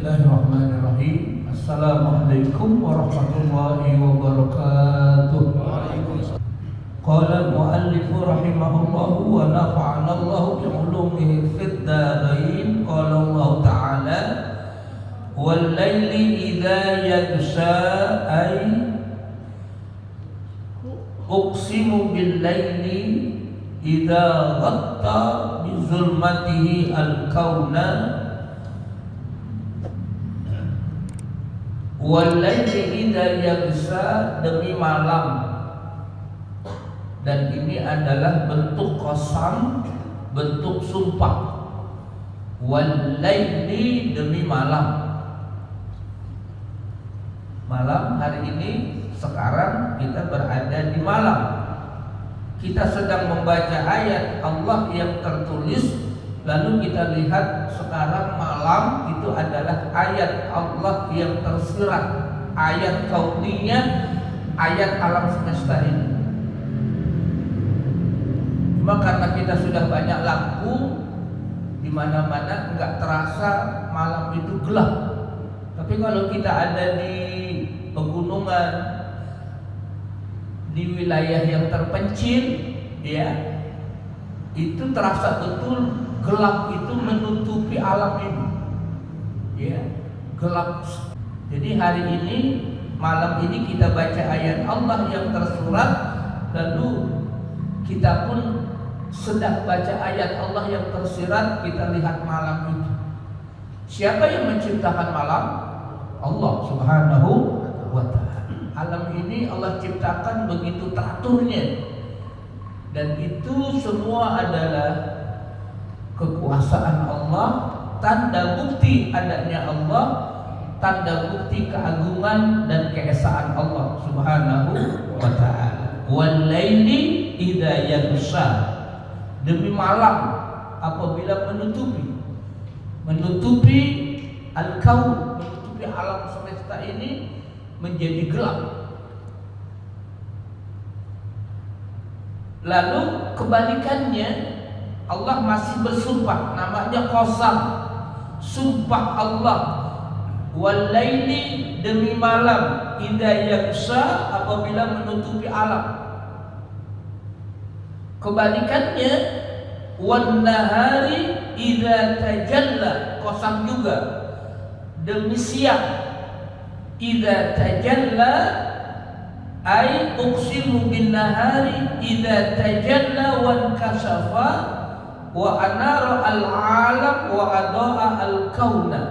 Bismillahirrahmanirrahim. Assalamualaikum warahmatullahi wabarakatuh. Qala al-muallif rahimahullahu wa nafa'ana Allahu bi ulumihi fid dharain. Qala Allah ta'ala wal laili idza yaghsha ay uqsimu bil laili idza ghatta bi zulmatihi al-kauna wal-laili idza yaghsha, demi malam. Dan ini adalah bentuk qasam, bentuk sumpah. Wal-laili, demi malam. Malam hari ini, sekarang kita berada di malam. Kita sedang membaca ayat Allah yang tertulis. Lalu kita lihat sekarang malam itu adalah ayat Allah yang tersirat, ayat kauniyah, ayat alam semesta ini. Cuma karena kita sudah banyak lampu di mana-mana, nggak terasa malam itu gelap. Tapi kalau kita ada di pegunungan, di wilayah yang terpencil, ya, itu terasa betul. Gelap itu menutupi alam ini, ya, gelap. Jadi hari ini, malam ini kita baca ayat Allah yang tersurat, lalu kita pun sedang baca ayat Allah yang tersirat, kita lihat malam itu. Siapa yang menciptakan malam? Allah Subhanahu wa ta'ala. Alam ini Allah ciptakan begitu teraturnya, dan itu semua adalah kekuasaan Allah, tanda bukti adanya Allah, tanda bukti keagungan dan keesaan Allah Subhanahu wa ta'ala. Wal-laili idza yaghsha, demi malam apabila menutupi al-kaun, menutupi alam semesta ini menjadi gelap. Lalu kebalikannya, Allah masih bersumpah, namanya qasam, sumpah Allah. Wal-laili, demi malam, idza yaghsha, apabila menutupi alam. Kebalikannya, wan-nahari idza tajalla, qasam juga, demi siang, idza tajalla ay uqsimu bin nahari idza tajalla wan kashafa wa anara al-alam wa adaa al-kauna,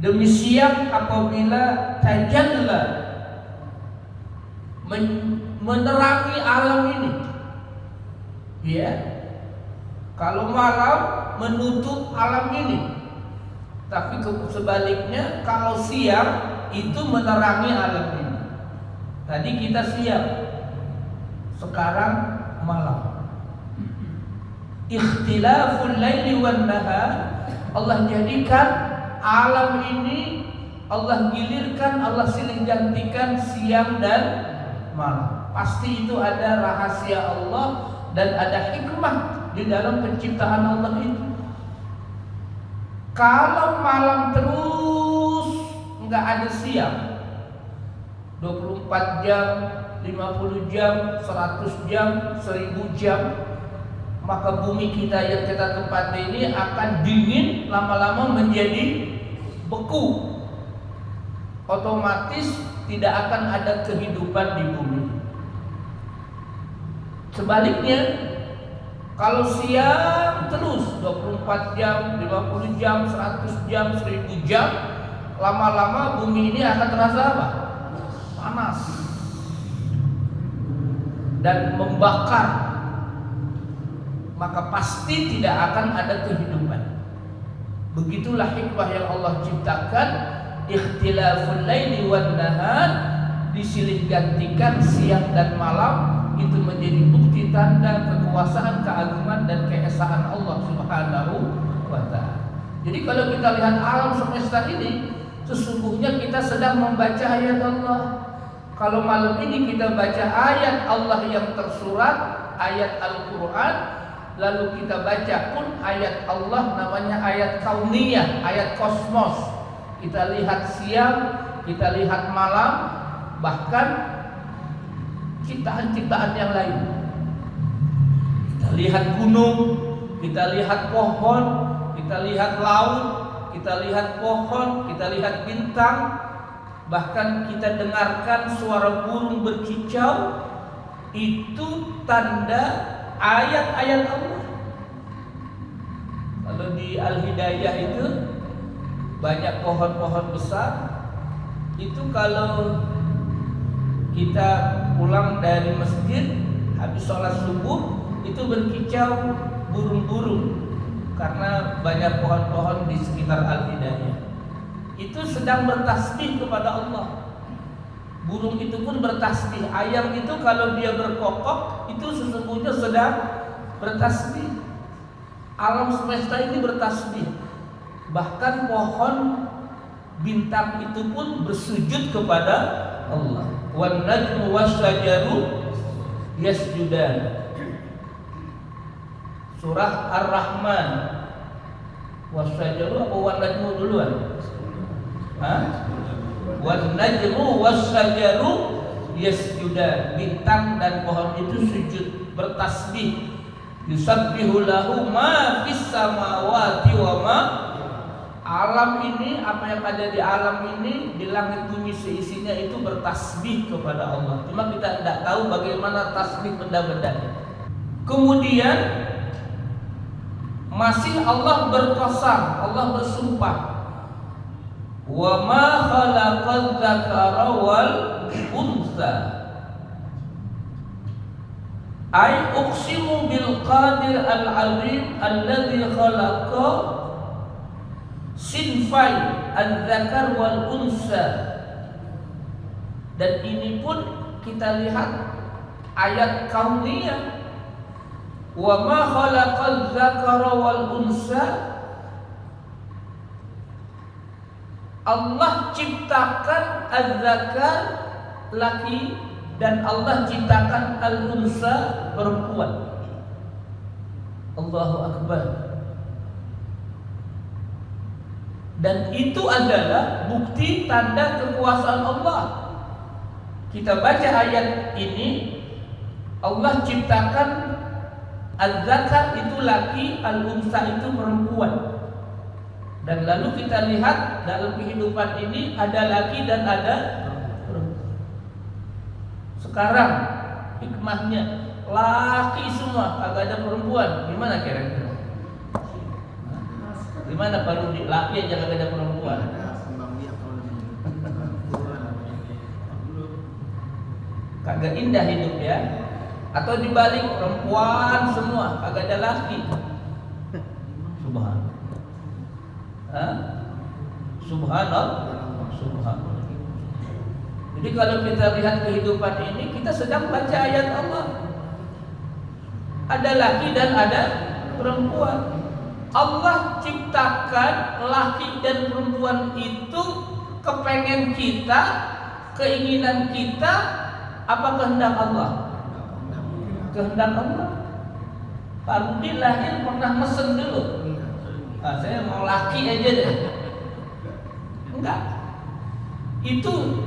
demi siang apabila tajalla, menerangi alam ini, ya. Kalau malam menutup alam ini, tapi sebaliknya kalau siang itu menerangi alam ini. Tadi kita siang, sekarang malam. Ikhtilaful laili wan nahar, Allah jadikan alam ini, Allah gilirkan, Allah silih gantikan siang dan malam. Pasti itu ada rahasia Allah dan ada hikmah di dalam penciptaan Allah itu. Kalau malam terus nggak ada siang, 24 jam, 50 jam, 100 jam, 1000 jam, maka bumi kita yang kita tempati ini akan dingin, lama-lama menjadi beku. Otomatis tidak akan ada kehidupan di bumi. Sebaliknya, kalau siang terus 24 jam, 50 jam, 100 jam, 1000 jam, lama-lama bumi ini akan terasa apa? Panas dan membakar. Maka pasti tidak akan ada kehidupan. Begitulah hikmah yang Allah ciptakan, ikhtilaful laili wan nahar, disilih gantikan siang dan malam, itu menjadi bukti tanda kekuasaan, keagungan dan keesaan Allah Subhanahu wa ta'ala. Jadi kalau kita lihat alam semesta ini, sesungguhnya kita sedang membaca ayat Allah. Kalau malam ini kita baca ayat Allah yang tersurat, ayat Al-Quran, lalu kita baca pun ayat Allah namanya ayat kauniyah, ayat kosmos. Kita lihat siang, kita lihat malam, bahkan ciptaan-ciptaan yang lain. Kita lihat gunung, kita lihat pohon, kita lihat laut, kita lihat pohon, kita lihat bintang, bahkan kita dengarkan suara burung berkicau. Itu tanda ayat-ayat Allah. Kalau di Al-Hidayah itu banyak pohon-pohon besar. Itu kalau kita pulang dari masjid habis sholat subuh, itu berkicau burung-burung karena banyak pohon-pohon di sekitar Al-Hidayah. Itu sedang bertasbih kepada Allah. Burung itu pun bertasbih. Ayam itu kalau dia berkokok, itu sesungguhnya sedang bertasbih. Alam semesta ini bertasbih. Bahkan pohon, bintang itu pun bersujud kepada Allah. Wan najmu wasyajaru yasjudan. Surah Ar-Rahman. Wasyajaru apa wan najmu duluan? Wan najmu wasyajaru yasjudan. Bintang dan pohon itu sujud, bertasbih. Yusabbihu lahu ma fis samawati wa ma. Alam ini, apa yang ada di alam ini, di langit bumi seisinya itu bertasbih kepada Allah. Cuma kita tidak tahu bagaimana tasbih benda-benda. Kemudian masih Allah berqasam, Allah bersumpah. Wa ma khalaqadz dzakara wal untha. Ay uqsimu bil qadir al-azim alladzi khalaqa sinfai al-dzakar wal unsa. Dan ini pun kita lihat ayat kauniyah. Wa ma khalaqadz dzakara wal unsa. Allah ciptakan az-zakar laki dan Allah ciptakan al-unsa perempuan. Allahu Akbar. Dan itu adalah bukti tanda kekuasaan Allah. Kita baca ayat ini, Allah ciptakan az-zakar itu laki, al-unsa itu perempuan. Dan lalu kita lihat dalam kehidupan ini ada laki dan ada perempuan. Sekarang hikmahnya laki semua, kagak ada perempuan. Gimana kira-kira? Gimana kalau di laki aja kagak ada perempuan? Kagak indah hidup ya. Atau dibalik, perempuan semua, kagak ada laki. Subhanallah. Subhanallah. Subhanallah. Jadi kalau kita lihat kehidupan ini, kita sedang baca ayat Allah. Ada laki dan ada perempuan. Allah ciptakan laki dan perempuan itu kepengen kita, keinginan kita, apa kehendak Allah? Kehendak Allah. Pak Rudi lahir pernah mesen dulu. Nah, saya mau laki aja deh. Enggak. Itu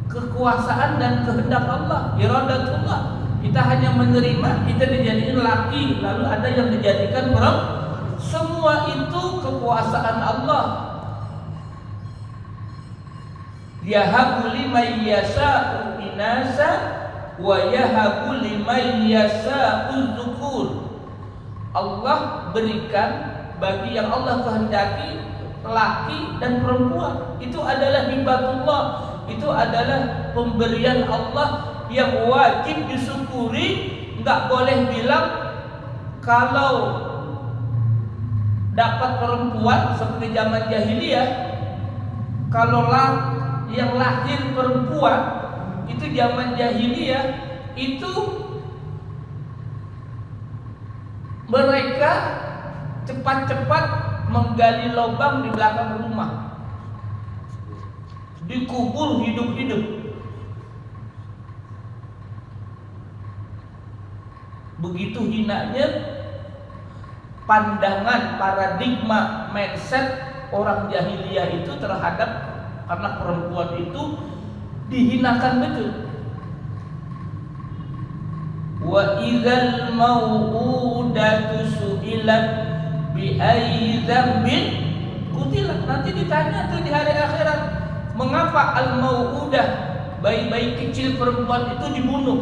kekuasaan dan kehendak Allah, iradatullah. Kita hanya menerima, kita dijadikan laki, lalu ada yang dijadikan perempuan. Semua itu kekuasaan Allah. Yahabu liman yasha'u inasa wa yahabu liman yasha'u dzukur. Allah berikan bagi yang Allah kehendaki laki dan perempuan. Itu adalah hibatullah. Itu adalah pemberian Allah yang wajib disyukuri. Enggak boleh bilang kalau dapat perempuan seperti zaman jahiliyah, kalau yang lahir perempuan itu zaman jahiliyah itu mereka cepat-cepat menggali lubang di belakang rumah, dikubur hidup-hidup. Begitu hinanya pandangan, paradigma, mindset orang jahiliyah itu terhadap anak perempuan itu dihinakan betul. Wa idzal mau'udatu su'ilat bi ayyi dzambin qutilat. Nanti ditanya tuh di hari akhirat, mengapa al-mau'udah, bayi-bayi kecil perempuan itu dibunuh?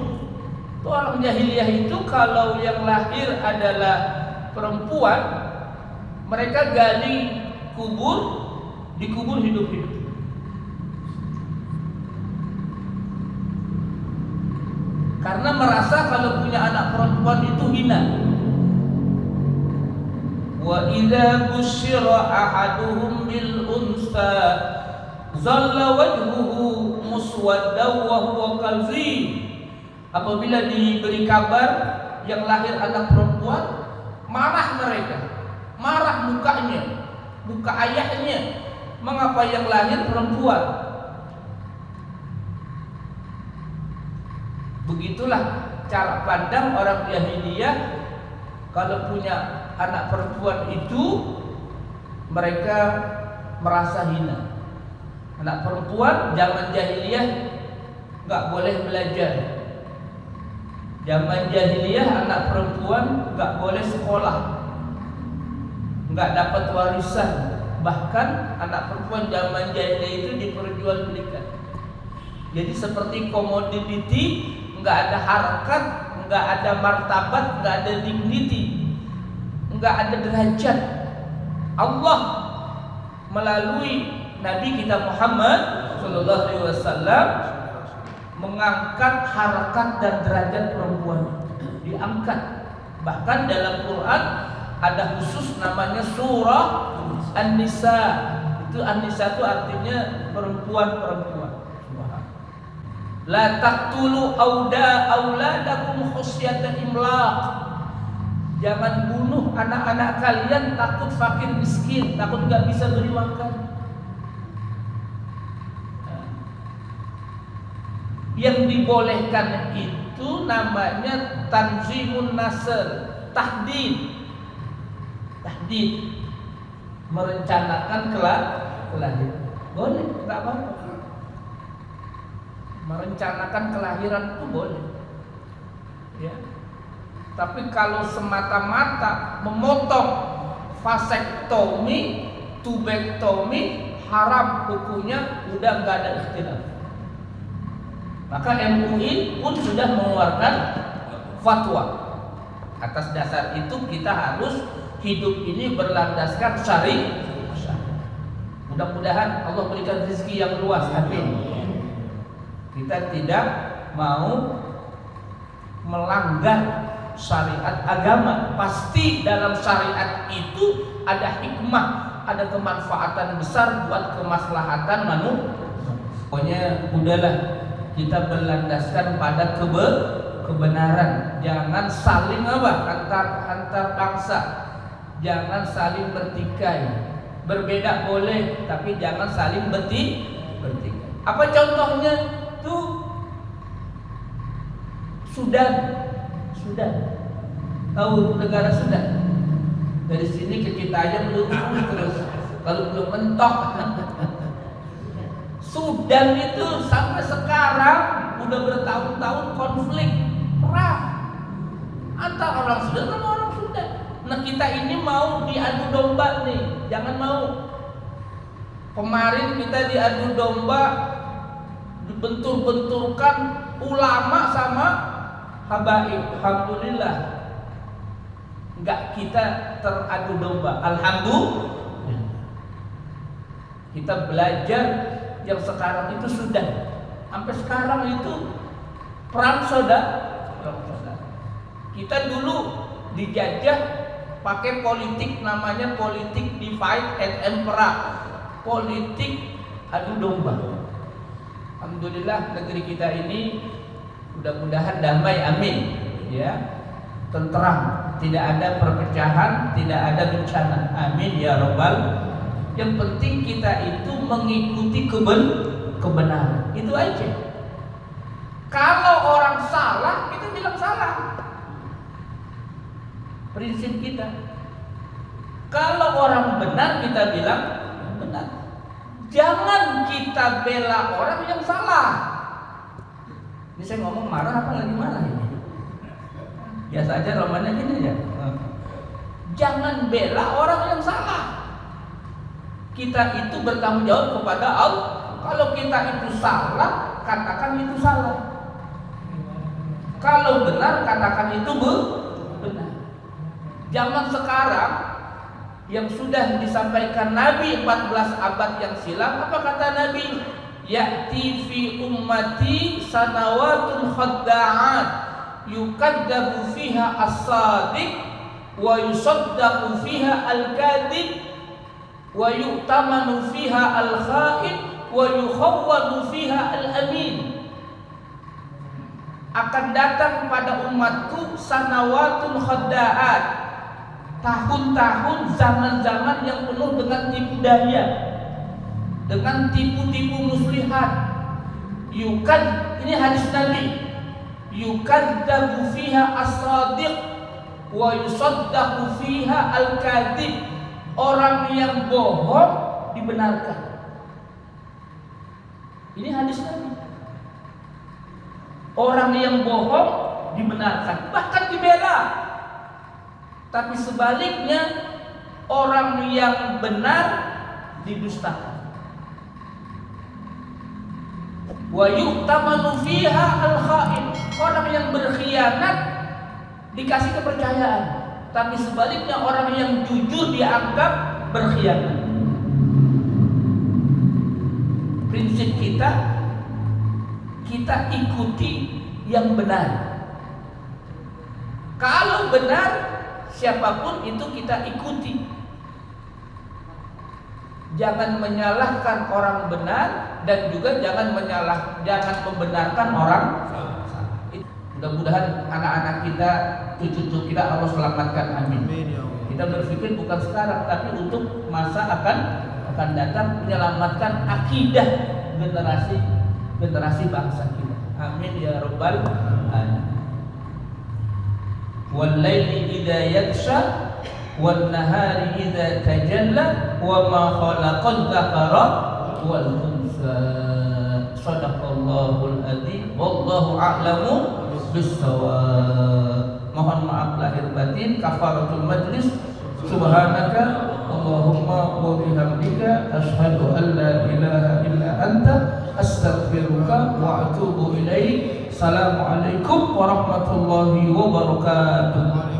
Itu orang jahiliyah itu kalau yang lahir adalah perempuan, mereka gali kubur, dikubur hidup-hidup. Karena merasa kalau punya anak perempuan itu hina. Wa idza busyira ahaduhum bil unsa zalla wajhuhu muswaddan wa huwa kazim. Apabila diberi kabar yang lahir anak perempuan, marah mereka, marah mukanya, muka ayahnya. Mengapa yang lahir perempuan? Begitulah cara pandang orang jahiliyah. Kalau punya anak perempuan itu, mereka merasa hina. Anak perempuan zaman jahiliyah nggak boleh belajar. Zaman jahiliyah anak perempuan nggak boleh sekolah, nggak dapat warisan. Bahkan anak perempuan zaman jahiliyah itu diperjualbelikan. Jadi seperti komoditi, nggak ada harkat, nggak ada martabat, nggak ada dignity, nggak ada derajat. Allah melalui Nabi kita Muhammad Sallallahu Alaihi Wasallam mengangkat harkat dan derajat perempuan, diangkat. Bahkan dalam Quran ada khusus namanya surah An-Nisa. Itu An-Nisa itu artinya perempuan-perempuan. La taqtulu auladakum khasyata imlaq. Jangan bunuh anak-anak kalian takut fakir miskin, takut nggak bisa beri makan. Yang dibolehkan itu namanya tanzimun nasl, tahdid. Tahdid, merencanakan kelahiran. Boleh, nggak apa-apa. Merencanakan kelahiran itu boleh, ya. Tapi kalau semata-mata memotong, vasektomi, tubektomi, haram hukumnya, udah nggak ada ikhtilaf. Maka MUI pun sudah mengeluarkan fatwa. Atas dasar itu kita harus hidup ini berlandaskan syariat. Mudah-mudahan Allah berikan rezeki yang luas, amin. Kita tidak mau melanggar syariat agama. Pasti dalam syariat itu ada hikmah, ada kemanfaatan besar buat kemaslahatan manusia. Pokoknya udahlah, kita berlandaskan pada kebenaran. Jangan saling antar bangsa. Jangan saling bertikai. Berbeda boleh, tapi jangan saling bertikai. Apa contohnya? Tuh Sudan. Tahu negara Sudan? Dari sini ke kita aja belum terus. Kalau belum mentok. Sudan itu sampai sekarang udah bertahun-tahun konflik, perang antara orang Sudan sama orang Sudan. Nah kita ini mau diadu domba nih, jangan mau. Kemarin kita diadu domba, dibentur-benturkan ulama sama habaib. Alhamdulillah, enggak kita teradu domba. Alhamdulillah, kita belajar. Yang sekarang itu sudah sampai sekarang itu perang saudara. Kita dulu dijajah pakai politik, namanya politik divide and impera, politik adu domba. Alhamdulillah negeri kita ini mudah-mudahan damai, amin, ya, tentram, tidak ada perpecahan, tidak ada bencana, amin ya robbal. Yang penting kita itu mengikuti kebenaran, itu aja. Kalau orang salah, kita bilang salah. Prinsip kita. Kalau orang benar kita bilang benar. Jangan kita bela orang yang salah. Ini saya ngomong marah apa lagi marah ini? Biasa aja romannya gini ya. Jangan bela orang yang salah. Kita itu bertanggung jawab kepada Allah. Kalau kita itu salah, katakan itu salah. Kalau benar, katakan itu benar. Zaman sekarang yang sudah disampaikan Nabi 14 abad yang silam, apa kata Nabi? Ya'ti fi ummati sanawatun khadda'at yukadzabu fiha as-sadiq wa yusaddaqu fiha al-kadhib wa yu'tamanu fiha al-kha'in wa yukhawwadu fiha al-amin. Akan datang pada umatku sanawatun khadda'at, tahun-tahun, zaman-zaman yang penuh dengan tipu daya, dengan tipu-tipu muslihat. Ini hadis Nabi. Yukadzabu fiha as-sadiq wa yusaddaqu fiha al-kadhib. Orang yang bohong dibenarkan. Ini hadis Nabi. Orang yang bohong dibenarkan, bahkan dibela. Tapi sebaliknya orang yang benar didustakan. Wa yu'tamanu fiha al-kha'in. Orang yang berkhianat dikasih kepercayaan, tapi sebaliknya orang yang jujur dianggap berkhianat. Prinsip kita ikuti yang benar. Kalau benar, siapapun itu kita ikuti. Jangan menyalahkan orang benar dan juga jangan membenarkan orang salah. Mudah-mudahan anak-anak kita, cucu-cucu kita Allah selamatkan, amin. Kita berpikir bukan sekarang, tapi untuk masa akan datang, menyelamatkan akidah generasi bangsa kita. Amin ya rabbal alamin. Wal laili idza yaghsha wan nahari idza tajalla wa ma khalaqal dzakara wal unsa. Shadaqallahul adzim. Wallahu a'lamu bis-shawab. Mohon maaf lahir batin. Kafaratul majlis. Subhanaka Allahumma wa bihamdika asyhadu an la ilaha illa anta astaghfiruka wa atubu ilaik. Assalamualaikum warahmatullahi wabarakatuh.